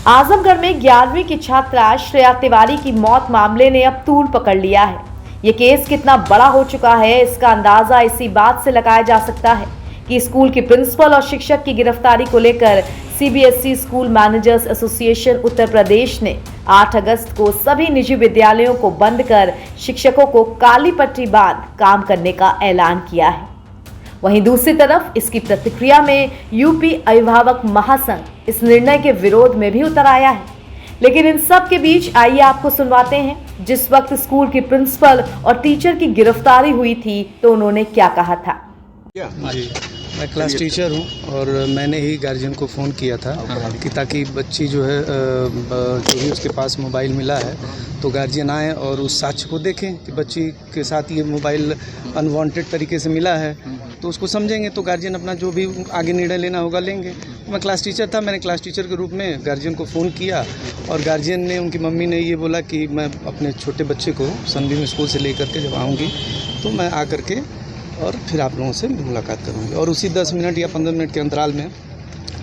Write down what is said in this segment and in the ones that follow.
आजमगढ़ में 11वीं की छात्रा श्रेया तिवारी की मौत मामले ने अब तूल पकड़ लिया है। ये केस कितना बड़ा हो चुका है, इसका अंदाजा इसी बात से लगाया जा सकता है कि स्कूल की प्रिंसिपल और शिक्षक की गिरफ्तारी को लेकर CBSE school managers association Uttar Pradesh ने 8 अगस्त को सभी निजी विद्यालयों को बंद कर शिक्षकों को काली पट्टी बांध काम करने का ऐलान किया है। वहीं दूसरी तरफ इसकी प्रतिक्रिया में यूपी अभिभावक महासंघ इस निर्णय के विरोध में भी उतर आया है। लेकिन इन सब के बीच आइए आपको सुनवाते हैं जिस वक्त स्कूल की प्रिंसिपल और टीचर की गिरफ्तारी हुई थी तो उन्होंने क्या कहा था। जी, मैं क्लास टीचर हूँ और मैंने ही गार्जियन को फ़ोन किया था कि ताकि बच्ची जो है जो भी उसके पास मोबाइल मिला है तो गार्जियन आए और उस साक्ष्य को देखें कि बच्ची के साथ ये मोबाइल अनवांटेड तरीके से मिला है तो उसको समझेंगे तो गार्जियन अपना जो भी आगे निर्णय लेना होगा लेंगे। मैं क्लास टीचर था, मैंने क्लास टीचर के रूप में गार्जियन को फ़ोन किया और गार्जियन ने, उनकी मम्मी ने ये बोला कि मैं अपने छोटे बच्चे को सनबीम स्कूल से लेकर के जब आऊँगी तो मैं आकर के और फिर आप लोगों से मुलाकात करूँगी। और उसी 10 मिनट या 15 मिनट के अंतराल में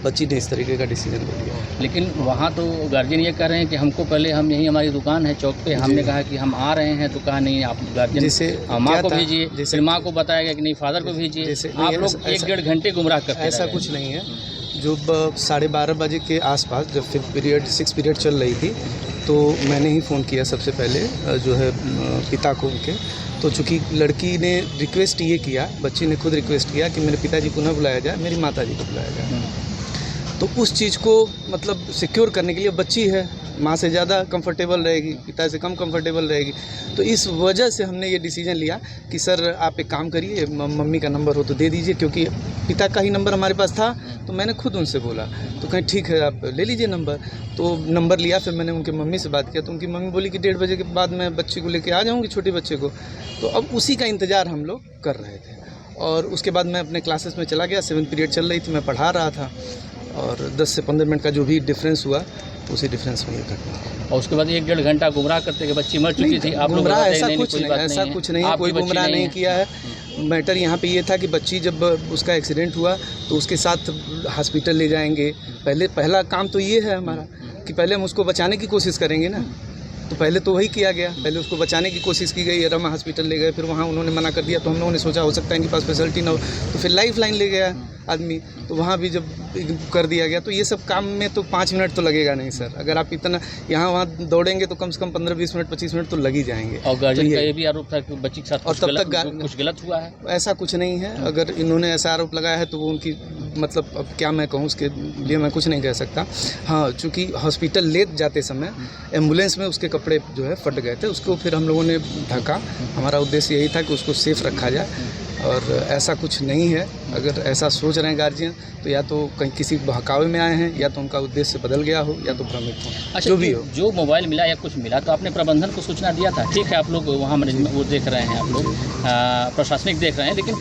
बच्ची ने इस तरीके का डिसीजन ले लिया। लेकिन वहाँ तो गार्जियन ये कह रहे हैं कि हमको पहले हम यहीं हमारी दुकान है चौक पे, हमने कहा कि हम आ रहे हैं तो कहा नहीं आप गार्जियन जैसे माँ को भेजिए, फिर माँ को बताया गया कि नहीं फादर को भेजिए। आप लोग 1-1.5 घंटे गुमराह करते हैं। ऐसा कुछ नहीं है। जो 12:30 बजे के आसपास जब 6 पीरियड चल रही थी तो मैंने ही फ़ोन किया सबसे पहले जो है पिता को उनके। तो चूँकि लड़की ने रिक्वेस्ट ये किया, बच्ची ने खुद रिक्वेस्ट किया कि मेरे पिताजी को न बुलाया जाए, मेरी माताजी को बुलाया जाए। तो उस चीज़ को मतलब सिक्योर करने के लिए बच्ची है, माँ से ज़्यादा कंफर्टेबल रहेगी, पिता से कम कंफर्टेबल रहेगी। तो इस वजह से हमने ये डिसीजन लिया कि सर आप एक काम करिए, मम्मी का नंबर हो तो दे दीजिए, क्योंकि पिता का ही नंबर हमारे पास था। तो मैंने खुद उनसे बोला तो कहीं ठीक है आप ले लीजिए नंबर। तो नंबर लिया, फिर मैंने उनकी मम्मी से बात किया तो उनकी मम्मी बोली कि 1:30 बजे के बाद मैं बच्ची को लेके आ जाऊँगी, छोटे बच्चे को। तो अब उसी का इंतज़ार हम लोग कर रहे थे और उसके बाद मैं अपने क्लासेस में चला गया। 7th पीरियड चल रही थी, मैं पढ़ा रहा था और 10 से 15 मिनट का जो भी डिफरेंस हुआ उसी डिफरेंस में ये घटना। और उसके बाद 1-1.5 घंटा गुमराह करते कि बच्ची मर चुकी थी। आप लोग ऐसा कुछ नहीं है, कोई गुमराह नहीं किया है। मैटर यहाँ पे ये था कि बच्ची जब उसका एक्सीडेंट हुआ तो उसके साथ हॉस्पिटल ले जाएंगे। पहला काम तो ये है हमारा कि पहले हम उसको बचाने की कोशिश करेंगे ना। तो पहले तो वही किया गया, पहले उसको बचाने की कोशिश की गई। रमा हॉस्पिटल ले गए, फिर वहाँ उन्होंने मना कर दिया तो हम लोगों ने सोचा हो सकता है इनके पास फैसिलिटी ना हो, तो फिर लाइफ लाइन ले गया आदमी, तो वहाँ भी जब कर दिया गया। तो ये सब काम में तो 5 मिनट तो लगेगा नहीं सर। अगर आप इतना यहाँ वहाँ दौड़ेंगे तो कम से कम 15-20 मिनट 25 मिनट तो लग ही जाएंगे। और गार्जियन का ये भी आरोप था कि बच्ची के साथ और तब तक कुछ गलत हुआ है। ऐसा कुछ नहीं है। अगर इन्होंने ऐसा आरोप लगाया है तो वो उनकी मतलब अब क्या मैं कहूँ, उसके लिए मैं कुछ नहीं कह सकता। हाँ, चूँकि हॉस्पिटल ले जाते समय एम्बुलेंस में उसके कपड़े जो है फट गए थे, उसको फिर हम लोगों ने ढका। हमारा उद्देश्य यही था कि उसको सेफ रखा जाए और ऐसा कुछ नहीं है। अगर ऐसा सोच रहे हैं गार्जियन तो या तो कहीं किसी बहकावे में आए हैं या तो उनका उद्देश्य बदल गया हो या तो भ्रमित हो। अच्छा, जो भी हो, जो मोबाइल मिला या कुछ मिला तो आपने प्रबंधन को सूचना दिया था। ठीक है, आप लोग वहाँ मैनेजमेंट वो देख रहे हैं, आप लोग प्रशासनिक देख रहे हैं, लेकिन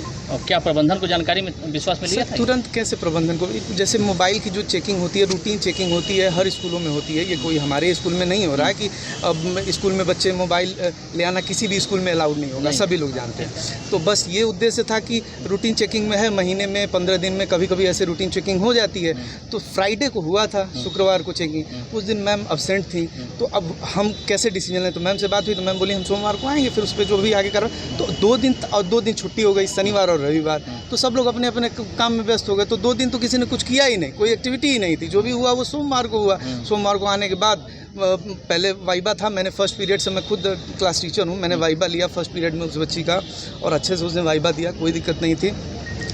क्या प्रबंधन को जानकारी में विश्वास में लिया था? तुरंत कैसे प्रबंधन को, जैसे मोबाइल की जो चेकिंग होती है, रूटीन चेकिंग होती है, हर स्कूलों में होती है। ये कोई हमारे स्कूल में नहीं हो रहा है कि अब स्कूल में बच्चे मोबाइल ले आना किसी भी स्कूल में अलाउड नहीं होगा, सभी लोग जानते हैं। तो बस ये उद्देश्य था कि रूटीन चेकिंग में है, महीने में 15 दिन में कभी कभी ऐसे रूटीन चेकिंग हो जाती है। तो फ्राइडे को हुआ था, शुक्रवार को चेकिंग, उस दिन मैम अब्सेंट थी। तो अब हम कैसे डिसीजन लें, तो मैम से बात हुई तो मैम बोली हम सोमवार को आएंगे, फिर उस पर जो भी आगे कर। तो 2 दिन छुट्टी हो गई, शनिवार और रविवार। तो सब लोग अपने अपने काम में व्यस्त हो गए। तो 2 दिन तो किसी ने कुछ किया ही नहीं, कोई एक्टिविटी ही नहीं थी। जो भी हुआ वो सोमवार को हुआ। सोमवार को आने के बाद पहले वाइबा था। मैंने फर्स्ट पीरियड से, मैं खुद क्लास टीचर हूँ, मैंने वाइबा लिया फर्स्ट पीरियड में उस बच्ची का और अच्छे से उसने वाइबा दिया, कोई दिक्कत नहीं थी।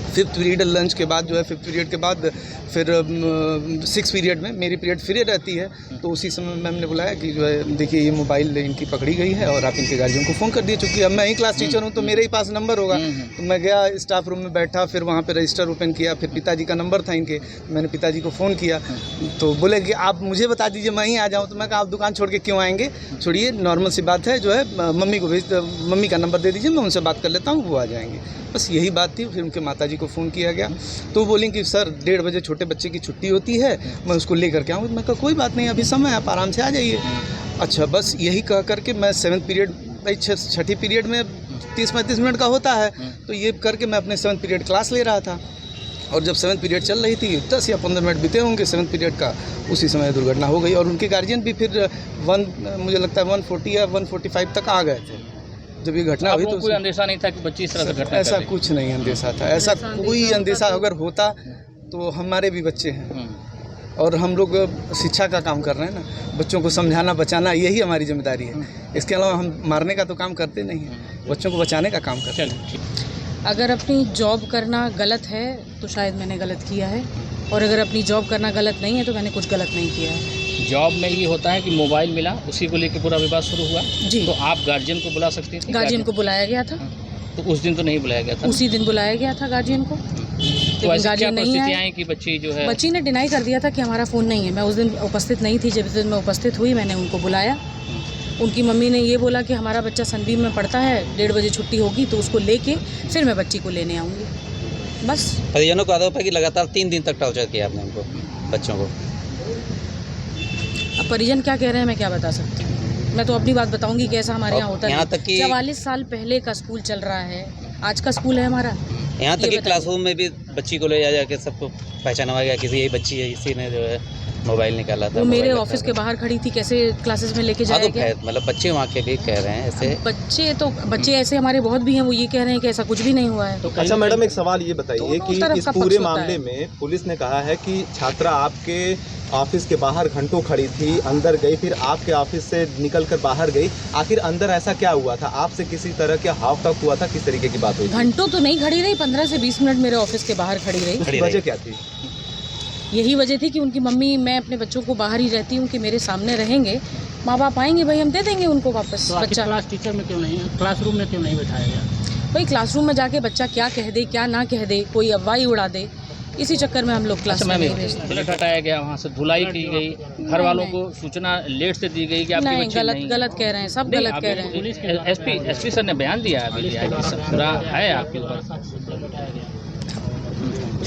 5th पीरियड लंच के बाद जो है 5th पीरियड के बाद फिर 6 पीरियड में मेरी पीरियड फ्री रहती है। तो उसी समय मैम ने बुलाया कि जो है देखिए ये मोबाइल इनकी पकड़ी गई है और आप इनके गार्जियन को फ़ोन कर दिए। चूँकि अब मैं ही क्लास टीचर हूँ तो मेरे ही पास नंबर होगा। तो मैं गया स्टाफ रूम में बैठा, फिर वहाँ पे रजिस्टर ओपन किया, फिर पिताजी का नंबर था इनके, मैंने पिताजी को फ़ोन किया। तो बोले कि आप मुझे बता दीजिए मैं ही आ जाऊँ। तो मैं कहा आप दुकान छोड़ के क्यों आएँगे, छोड़िए, नॉर्मल सी बात है, जो है मम्मी को मम्मी का नंबर दे दीजिए, मैं उनसे बात कर लेता हूँ, वो आ जाएंगे। बस यही बात थी। फिर उनके माताजी को फ़ोन किया गया तो बोलें कि सर 1:30 बजे छोटे बच्चे की छुट्टी होती है, मैं उसको लेकर के आऊँ। मैं कहा कोई बात नहीं, अभी समय, आप आराम से आ जाइए। अच्छा, बस यही कह करके मैं 7th पीरियड, भाई 6ठी पीरियड में 30-35 मिनट का होता है, तो ये करके मैं अपने 7th पीरियड क्लास ले रहा था। और जब 7th पीरियड चल रही थी 10 या 15 मिनट बीते होंगे 7th पीरियड का, उसी समय दुर्घटना हो गई। और उनके गार्जियन भी फिर मुझे लगता है 140 या 145 तक आ गए थे जब ये घटना हुई। तो कोई अंदेशा नहीं था कि बच्ची इस तरह से घटना ऐसा कुछ नहीं अंदेशा था। ऐसा कोई अंदेशा अगर होता तो हमारे भी बच्चे हैं और हम लोग शिक्षा का काम कर रहे हैं ना, बच्चों को समझाना बचाना यही हमारी जिम्मेदारी है। इसके अलावा हम मारने का तो काम करते नहीं हैं, बच्चों को बचाने का काम करते हैं। अगर अपनी जॉब करना गलत है तो शायद मैंने गलत किया है, और अगर अपनी जॉब करना गलत नहीं है तो मैंने कुछ गलत नहीं किया है। जॉब में ये होता है कि मोबाइल मिला, उसी को लेकर पूरा विवाद शुरू हुआ जी। तो आप गार्जियन को बुला सकती थी? गार्जियन को बुलाया गया था। तो उस दिन तो नहीं बुलाया गया था? उसी दिन बुलाया गया था गार्जियन को। तो ऐसी क्या परिस्थितियाँ हैं कि बच्ची जो है, बच्ची ने डिनाई कर दिया था कि हमारा फ़ोन नहीं है। मैं उस दिन उपस्थित नहीं थी, जब इस दिन मैं उपस्थित हुई मैंने उनको बुलाया। उनकी मम्मी ने ये बोला कि हमारा बच्चा सनबीम में पढ़ता है, 1:30 बजे छुट्टी होगी तो उसको लेके फिर मैं बच्ची को लेने आऊँगी। बस परिजनों का आरोप है कि लगातार 3 दिन तक टॉर्चर किया आपने उनको, बच्चों को। अब परिजन क्या कह रहे हैं मैं क्या बता सकती हूँ। मैं तो अपनी बात बताऊंगी कैसा हमारे यहाँ होता यहाँ है। तक कि 44 साल पहले का स्कूल चल रहा है, आज का स्कूल है हमारा। यहाँ तक कि क्लासरूम में भी बच्ची को ले जा के सबको पहचाना गया किसी यही बच्ची है, इसी ने जो है मोबाइल निकाला था। वो मेरे ऑफिस के बाहर खड़ी थी, कैसे क्लासेस में लेके जाया गया? मतलब बच्चे वहाँ के भी कह रहे हैं ऐसे। बच्चे ऐसे हमारे बहुत भी हैं, वो ये कह रहे हैं कि ऐसा कुछ भी नहीं हुआ है। तो अच्छा मैडम, एक सवाल ये बताइए कि इस पूरे मामले में पुलिस ने कहा है कि छात्रा आपके ऑफिस के बाहर घंटों खड़ी थी, अंदर गई, फिर आपके ऑफिस से निकलकर बाहर गई। आखिर अंदर ऐसा क्या हुआ था? आपसे किसी तरह के हाव तक हुआ था? किस तरीके की बात हुई? घंटों तो नहीं खड़ी रही, 15 से 20 मिनट मेरे ऑफिस के बाहर खड़ी रही। वजह क्या थी? यही वजह थी कि उनकी मम्मी, मैं अपने बच्चों को बाहर ही रहती हूँ कि मेरे सामने रहेंगे, माँ बाप आएंगे भाई हम दे देंगे उनको वापस। तो बच्चा क्लास टीचर में क्यों नहीं, क्लासरूम में क्यों नहीं बैठाया गया? भाई क्लासरूम में जाके बच्चा क्या कह दे क्या ना कह दे, कोई अफवाही उड़ा दे, इसी चक्कर में हम लोग क्लास में नहीं भेजते। बुलेट हटाया गया, वहाँ से धुलाई की गई, घर वालों को सूचना लेट से दी गई कि आपकी नहीं, बच्ची गलत कह रहे हैं, सब गलत कह रहे हैं। एसपी सर ने बयान दिया है, पूरा है आपके ऊपर।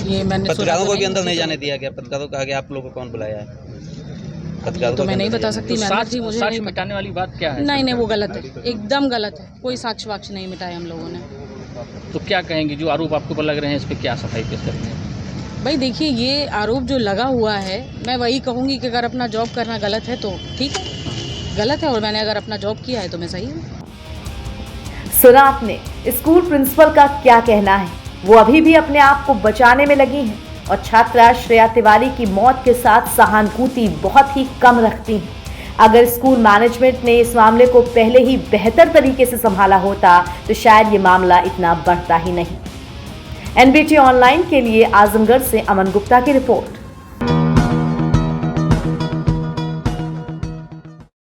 ये मैंने पत्रकारों को भी अंदर नहीं जाने दिया गया। पत्रकारों को कहा गया आप लोगों को कौन बुलाया है? पत्रकारों तो मैं नहीं बता सकती। साक्ष्य मिटाने वाली बात क्या है? नहीं, वो गलत है, एकदम गलत है। कोई साक्ष्य वाक्ष नहीं मिटाए हम लोगों ने। तो क्या कहेंगे, जो आरोप आपके ऊपर लग रहे हैं इस पर क्या सफाई पेश करते हैं? भाई देखिए, ये आरोप जो लगा हुआ है, मैं वही कहूँगी कि अगर अपना जॉब करना गलत है तो ठीक है, गलत है, और मैंने अगर अपना जॉब किया है तो मैं सही हूँ। सुना आपने स्कूल प्रिंसिपल का क्या कहना है। वो अभी भी अपने आप को बचाने में लगी हैं और छात्रा श्रेया तिवारी की मौत के साथ सहानुभूति बहुत ही कम रखती हैं। अगर स्कूल मैनेजमेंट ने इस मामले को पहले ही बेहतर तरीके से संभाला होता तो शायद ये मामला इतना बढ़ता ही नहीं। एनबीटी ऑनलाइन के लिए आजमगढ़ से अमन गुप्ता की रिपोर्ट।